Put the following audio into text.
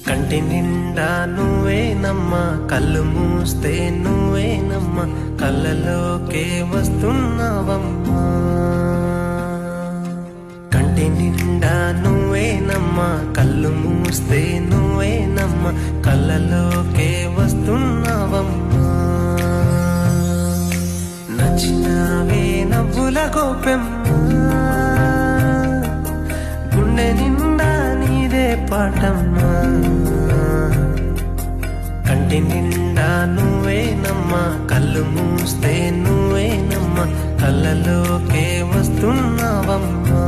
కంటి నిండా నువ్వేనమ్మా, కళ్ళు మూస్తే నువ్వేనమ్మా, కళ్ళలోకే వస్తున్నావమ్మా. కంటి నిండా నువ్వేనమ్మా, కళ్ళు మూస్తే నువ్వేనమ్మా, కళ్ళలోకే వస్తున్నావమ్మా. నచ్చినవే నవ్వుల గోపెమ్మా, గుండె నిండా నీదే పాటమ్మా. కంటి నిండా నువ్వేనమ్మా, కళ్ళు మూస్తే నువ్వేనమ్మా, కళ్ళలోకే వస్తున్నావమ్మా.